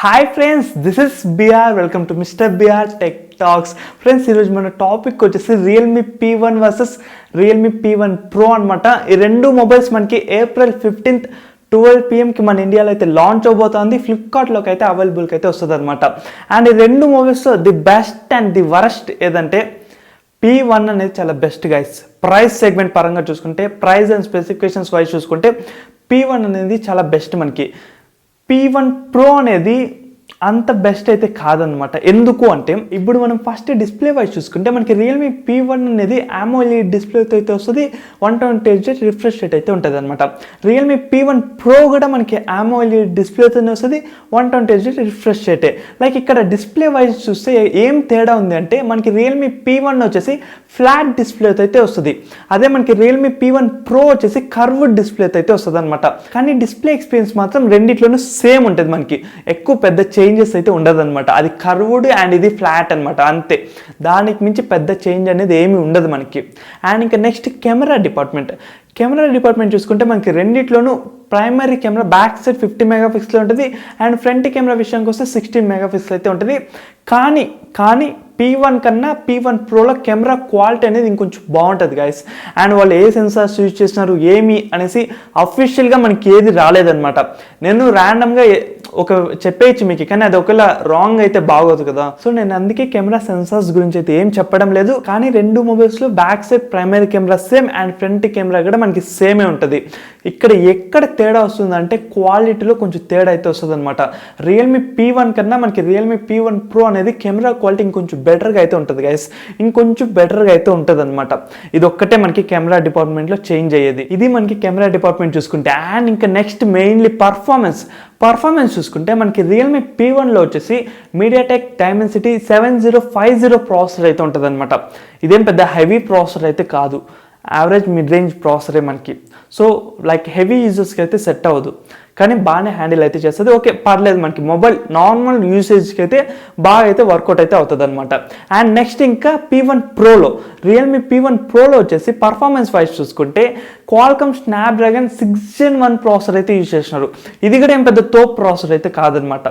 Hi friends, this is BR. Welcome to mister BR tech talks. Friends, ఈరోజు మన topic వచ్చేసి Realme P1 versus Realme P1 Pro అనమాట. ఈ రెండు mobiles మనకి April 15th 12 PM మన ఇండియాలో అయితే లాంచ్ అవబోతోంది. ఫ్లిప్కార్ట్లోకి అయితే అవైలబుల్కి అయితే వస్తుంది అనమాట. అండ్ ఈ రెండు movies the best and the worst ఏదంటే P1 అనేది చాలా బెస్ట్ గైస్. ప్రైస్ సెగ్మెంట్ పరంగా చూసుకుంటే, ప్రైస్ అండ్ స్పెసిఫికేషన్స్ వైజ్ చూసుకుంటే P1 అనేది చాలా బెస్ట్. మనకి P1 Pro అనేది అంత బెస్ట్ అయితే కాదనమాట. ఎందుకు అంటే ఇప్పుడు మనం ఫస్ట్ డిస్ప్లే వైజ్ చూసుకుంటే మనకి రియల్మీ P1 అనేది AMOLED డిస్ప్లేతో అయితే వస్తుంది. 120Hz రిఫ్రెష్ రేట్ అయితే ఉంటుంది అనమాట. రియల్మీ P1 Pro కూడా మనకి AMOLED డిస్ప్లేతోనే వస్తుంది, 120Hz రిఫ్రెష్ రేటే. లైక్ ఇక్కడ డిస్ప్లే వైజ్ చూస్తే ఏం తేడా ఉంది అంటే మనకి రియల్మీ P1 వచ్చేసి ఫ్లాట్ డిస్ప్లేతో అయితే వస్తుంది, అదే మనకి రియల్మీ P1 Pro వచ్చేసి కర్వ్డ్ డిస్ప్లేతో అయితే వస్తుంది అనమాట. కానీ డిస్ప్లే ఎక్స్పీరియన్స్ మాత్రం రెండిట్లోనూ సేమ్ ఉంటుంది, మనకి ఎక్కువ పెద్ద చేంజెస్ అయితే ఉండదు అనమాట. అది కర్వ్డ్ అండ్ ఇది ఫ్లాట్ అనమాట, అంతే. దానికి మించి పెద్ద చేంజ్ అనేది ఏమీ ఉండదు మనకి. అండ్ ఇంకా నెక్స్ట్ కెమెరా డిపార్ట్మెంట్ చూసుకుంటే మనకి రెండిట్లోనూ primary camera back side 50 megapixel ఉంటుంది అండ్ ఫ్రంట్ కెమెరా విషయానికి వస్తే 16 మెగాపిక్సెల్ అయితే ఉంటుంది. కానీ P1 కన్నా P1 Proలో కెమెరా క్వాలిటీ అనేది ఇంకొంచెం బాగుంటుంది గైస్. అండ్ వాళ్ళు ఏ సెన్సార్స్ యూజ్ చేసినారు ఏమి అనేసి అఫీషియల్గా మనకి ఏది రాలేదన్నమాట. నేను ర్యాండమ్గా ఒక చెప్పేయచ్చు మీకు, కానీ అది ఒకవేళ రాంగ్ అయితే బాగోదు కదా. సో నేను అందుకే కెమెరా సెన్సార్స్ గురించి అయితే ఏం చెప్పడం లేదు. కానీ రెండు మొబైల్స్లో back side primary camera same and front camera కూడా మనకి సేమే ఉంటుంది. ఇక్కడ ఎక్కడ తేడా వస్తుందంటే క్వాలిటీలో కొంచెం తేడా అయితే వస్తుంది అనమాట. రియల్మీ P1 కన్నా మనకి రియల్మీ P1 Pro అనేది కెమెరా క్వాలిటీ ఇంకొంచెం బెటర్గా అయితే ఉంటుంది గైస్, ఇంకొంచెం బెటర్గా అయితే ఉంటుంది అనమాట. ఇది ఒక్కటే మనకి కెమెరా డిపార్ట్మెంట్లో చేంజ్ అయ్యేది. ఇది మనకి కెమెరా డిపార్ట్మెంట్ చూసుకుంటే. అండ్ ఇంకా నెక్స్ట్ మెయిన్లీ పర్ఫార్మెన్స్ చూసుకుంటే మనకి రియల్మీ P1లో వచ్చేసి మీడియాటెక్ డైమెన్సిటీ 7050 ప్రాసెసర్ అయితే ఉంటుంది అనమాట. ఇదేం పెద్ద హెవీ ప్రాసెసర్ అయితే కాదు, యావరేజ్ మిడ్ రేంజ్ ప్రాసెసరే మనకి. సో లైక్ హెవీ యూజర్స్కి అయితే సెట్ అవ్వదు, కానీ బాగానే హ్యాండిల్ అయితే చేస్తుంది. ఓకే, పర్లేదు, మనకి మొబైల్ నార్మల్ యూసేజ్కి అయితే బాగా అయితే వర్కౌట్ అయితే అవుతుంది అనమాట. అండ్ నెక్స్ట్ ఇంకా రియల్మీ P1 Proలో వచ్చేసి పర్ఫార్మెన్స్ వైజ్ చూసుకుంటే క్వాల్కమ్ స్నాప్డ్రాగన్ 6gen1 ప్రాసెసర్ అయితే యూజ్ చేసినారు. ఇది కూడా ఏం పెద్ద తోప్ ప్రాసెసర్ అయితే కాదనమాట,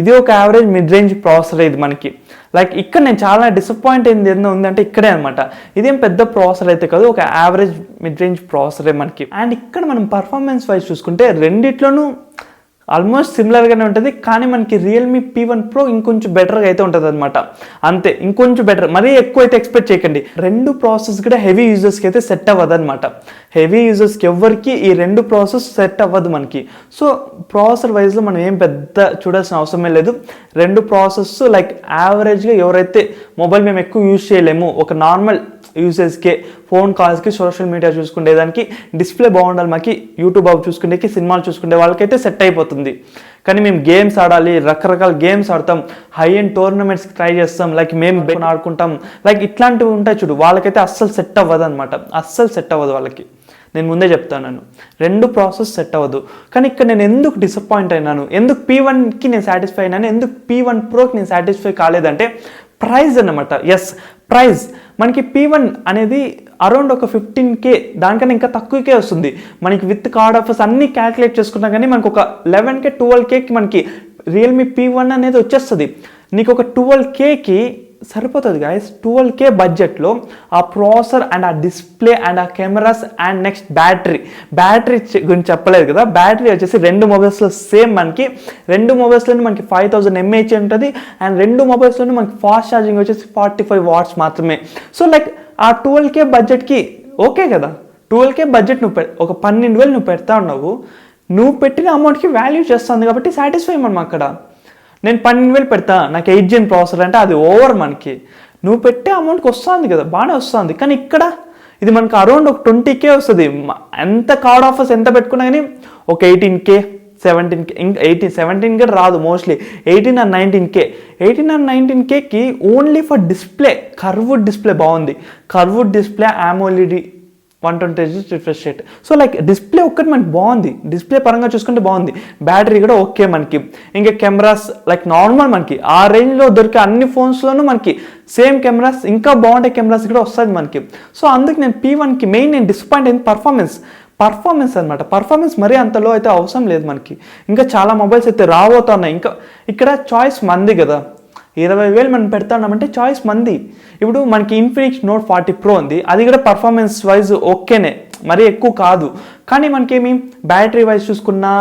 ఇది ఒక యావరేజ్ మిడ్ రేంజ్ ప్రాసెసర్ ఇది మనకి. లైక్ ఇక్కడ నేను చాలా డిసప్పాయింట్ అయింది ఏందో ఉందంటే ఇక్కడే అనమాట. ఇదేం పెద్ద ప్రాసెసర్ అయితే కాదు, ఒక యావరేజ్ మిడ్ రేంజ్ ప్రాసెసరే మనకి. అండ్ ఇక్కడ మనం పర్ఫార్మెన్స్ వైజ్ చూసుకుంటే రెండిట్లోనూ ఆల్మోస్ట్ సిమిలర్గానే ఉంటుంది, కానీ మనకి రియల్మీ P1 Pro ఇంకొంచెం బెటర్గా అయితే ఉంటుంది అనమాట, అంతే. ఇంకొంచెం బెటర్, మరీ ఎక్కువ అయితే ఎక్స్పెక్ట్ చేయకండి. రెండు ప్రాసెస్ కూడా హెవీ యూజర్స్కి అయితే సెట్ అవ్వదు అనమాట. హెవీ యూజర్స్కి ఎవరికి ఈ రెండు ప్రాసెస్ సెట్ అవ్వదు మనకి. సో ప్రాసెసర్ వైజ్లో మనం ఏం పెద్ద చూడాల్సిన అవసరమే లేదు. రెండు ప్రాసెస్ లైక్ యావరేజ్గా ఎవరైతే మొబైల్ మేము ఎక్కువ యూజ్ చేయలేము, ఒక నార్మల్ యూసేజ్కే, ఫోన్ కాల్స్కి, సోషల్ మీడియా చూసుకునేదానికి, డిస్ప్లే బాగుండాలి మాకి, యూట్యూబ్ అవి చూసుకునేకి, సినిమాలు చూసుకునే వాళ్ళకైతే సెట్ అయిపోతుంది. కానీ మేము గేమ్స్ ఆడాలి, రకరకాల గేమ్స్ ఆడతాం, హై ఎండ్ టోర్నమెంట్స్కి ట్రై చేస్తాం, లైక్ మేము ఆడుకుంటాం, లైక్ ఇట్లాంటివి ఉంటాయి చూడు, వాళ్ళకైతే అస్సలు సెట్ అవ్వదు అనమాట. అస్సలు సెట్ అవ్వదు వాళ్ళకి, నేను ముందే చెప్తాను. రెండు ప్రాసెస్ సెట్ అవ్వదు. కానీ ఇక్కడ నేను ఎందుకు డిసప్పాయింట్ అయినాను, ఎందుకు P1కి నేను సాటిస్ఫై అయినాను, ఎందుకు P1 Proకి నేను సాటిస్ఫై కాలేదంటే ప్రైస్ అన్నమాట. ఎస్, ప్రైస్ మనకి P1 అనేది అరౌండ్ ఒక 15K, దానికన్నా ఇంకా తక్కువకే వస్తుంది మనకి. విత్ కార్డ్ ఆఫర్స్ అన్నీ క్యాల్కులేట్ చేసుకున్నా కానీ మనకు ఒక 11K 12Kకి మనకి రియల్మీ P1 అనేది వచ్చేస్తుంది. నీకు ఒక 12Kకి సరిపోతుంది గాయస్. 12K బడ్జెట్లో ఆ ప్రాసెసర్ అండ్ ఆ డిస్ప్లే అండ్ ఆ కెమెరాస్ అండ్ నెక్స్ట్ బ్యాటరీ గురించి చెప్పలేదు కదా. బ్యాటరీ వచ్చేసి రెండు మొబైల్స్లో సేమ్ మనకి. రెండు మొబైల్స్లోనే మనకి 5000 mAh ఉంటుంది అండ్ రెండు మొబైల్స్లోనే మనకి ఫాస్ట్ ఛార్జింగ్ వచ్చేసి 45 watts మాత్రమే. సో లైక్ ఆ 12K బడ్జెట్కి ఓకే కదా. 12K బడ్జెట్ నువ్వు ఒక 12,000 నువ్వు పెడతా ఉన్నావు, నువ్వు పెట్టిన అమౌంట్కి వాల్యూ చేస్తుంది కాబట్టి సాటిస్ఫై మనం అక్కడ. నేను 12,000 పెడతా, నాకు 8gen ప్రాసెసర్ అంటే అది ఓవర్ మనకి. నువ్వు పెట్టే అమౌంట్కి వస్తుంది కదా, బాగానే వస్తుంది. కానీ ఇక్కడ ఇది మనకు అరౌండ్ ఒక 20K వస్తుంది. ఎంత కార్డ్ ఆఫర్స్ ఎంత పెట్టుకున్నా కానీ ఒక 18K 17K, ఇంకా 17 కూడా రాదు, మోస్ట్లీ 18 or 19Kకి only for display. Curved display బాగుంది, curved display, AMOLED 120Hz refresh rate. So like display ఒక్కటి మనకి బాగుంది, డిస్ప్లే పరంగా చూసుకుంటే బాగుంది. బ్యాటరీ కూడా ఓకే మనకి. ఇంకా కెమెరాస్ లైక్ నార్మల్ మనకి ఆ రేంజ్లో దొరికే అన్ని ఫోన్స్లోనూ మనకి సేమ్ కెమెరాస్, ఇంకా బాగుండే కెమెరాస్ కూడా వస్తుంది మనకి. సో అందుకు నేను P1కి మెయిన్ నేను డిసప్పాయింట్ అయింది పర్ఫార్మెన్స్ అనమాట. పర్ఫార్మెన్స్ మరీ అంతలో అయితే అవసరం లేదు మనకి. ఇంకా చాలా మొబైల్స్ అయితే రాబోతున్నాయి. ఇంకా ఇక్కడ చాయిస్ మంది కదా, 20,000 మనం పెడతామంటే చాయిస్ మంది. ఇప్పుడు మనకి ఇన్ఫినిక్స్ నోట్ 40 Pro ఉంది, అది కూడా పర్ఫార్మెన్స్ వైజ్ ఓకేనే, మరీ ఎక్కువ కాదు. కానీ మనకేమి బ్యాటరీ వైజ్ చూసుకున్నా,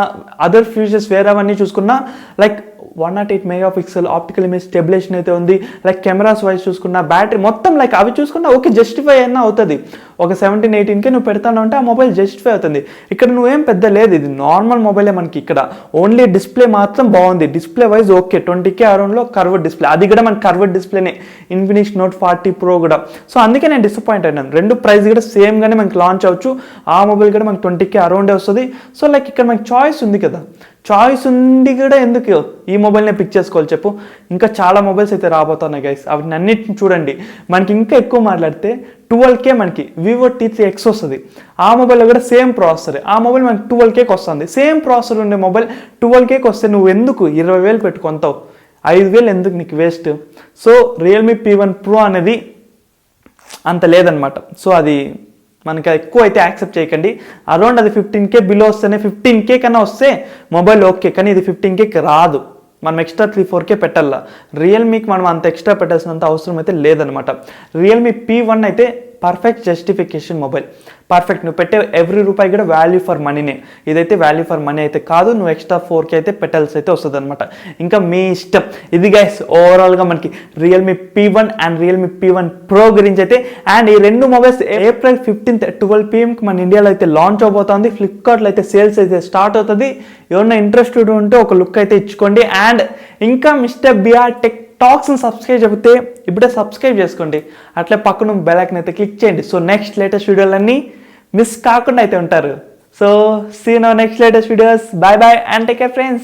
అదర్ ఫ్యూచర్స్ వేరేవన్నీ చూసుకున్నా, like 108 megapixel optical image stabilisation అయితే ఉంది. లైక్ కెమెరాస్ వైజ్ చూసుకున్నా, బ్యాటరీ మొత్తం లైక్ అవి చూసుకున్నా ఓకే, జస్టిఫై అయినా అవుతుంది. ఒక 17-18K నువ్వు పెడతాను అంటే ఆ మొబైల్ జస్టిఫై అవుతుంది. ఇక్కడ నువ్వేం పెద్ద లేదు, ఇది నార్మల్ మొబైలే మనకి. ఇక్కడ ఓన్లీ డిస్ప్లే మాత్రం బాగుంది. డిస్ప్లే వైజ్ ఓకే, 20K అరౌండ్లో కర్వ్డ్ డిస్ప్లే, అది కూడా మనకి కర్వ్డ్ డిస్ప్లేనే ఇన్ఫినిక్స్ నోట్ 40 Pro కూడా. సో అందుకే నేను డిసప్పాయింట్ అయినాను. రెండు ప్రైస్ కూడా సేమ్గానే మనకి లాంచ్ అవ్వచ్చు. ఆ మొబైల్ కూడా మనకి 20K అరౌండే వస్తుంది. సో లైక్ ఇక్కడ మనకి చాయిస్ ఉంది కదా, చాయిస్ ఉంది కూడా ఎందుకు ఈ మొబైల్నే పిక్ చేసుకోవాలి చెప్పు. ఇంకా చాలా మొబైల్స్ అయితే రాబోతున్నాయి గైస్, అవి అన్నిటిని చూడండి. మనకి ఇంకా ఎక్కువ మాట్లాడితే 12K మనకి Vivo T3X వస్తుంది. ఆ మొబైల్లో కూడా సేమ్ ప్రాసెసర్, ఆ మొబైల్ మనకి 12Kకి వస్తుంది. సేమ్ ప్రాసెసర్ ఉండే మొబైల్ 12Kకి వస్తే నువ్వు ఎందుకు 20,000 పెట్టుకుంటావు? 5,000 ఎందుకు నీకు waste? So Realme P1 Pro అనేది అంత లేదనమాట. సో అది మనకి ఎక్కువ అయితే యాక్సెప్ట్ చేయకండి. అరౌండ్ అది 15K బిలో వస్తేనే, 15K కన్నా వస్తే మొబైల్ ఓకే, కానీ ఇది 15Kకి రాదు. మనం ఎక్స్ట్రా 3-4K పెట్టాల. రియల్మీకి మనం అంత ఎక్స్ట్రా పెట్టాల్సినంత అవసరం అయితే లేదనమాట. రియల్మీ P1 అయితే పర్ఫెక్ట్ జస్టిఫికేషన్ మొబైల్, పర్ఫెక్ట్. నువ్వు పెట్టే ఎవ్రీ రూపాయి కూడా వాల్యూ ఫర్ మనీనే. ఇదైతే వాల్యూ ఫర్ మనీ అయితే కాదు, నువ్వు ఎక్స్ట్రా 4K అయితే పెట్టాల్సి అయితే వస్తుంది అనమాట. ఇంకా మీ ఇష్టం. ఇది గైస్ ఓవరాల్గా మనకి Realme P1 and Realme P1 Pro గురించి అయితే. అండ్ ఈ రెండు మొబైల్స్ April 15th 12 PM మన ఇండియాలో అయితే లాంచ్ అవబోతుంది. ఫ్లిప్కార్ట్లో అయితే సేల్స్ అయితే స్టార్ట్ అవుతుంది. ఎవరైనా ఇంట్రెస్టెడ్ ఉంటే ఒక లుక్ అయితే ఇచ్చుకోండి. అండ్ ఇంకా మిస్టర్ బిఆర్ టెక్ టాక్స్ని సబ్స్క్రైబ్ చెబితే ఇప్పుడే సబ్స్క్రైబ్ చేసుకోండి. అట్లే పక్కన బెల్ ఐకాన్ అయితే క్లిక్ చేయండి. సో నెక్స్ట్ లేటెస్ట్ వీడియోలన్నీ మిస్ కాకుండా అయితే ఉంటారు. So see now next latest videos. Bye bye and take care friends.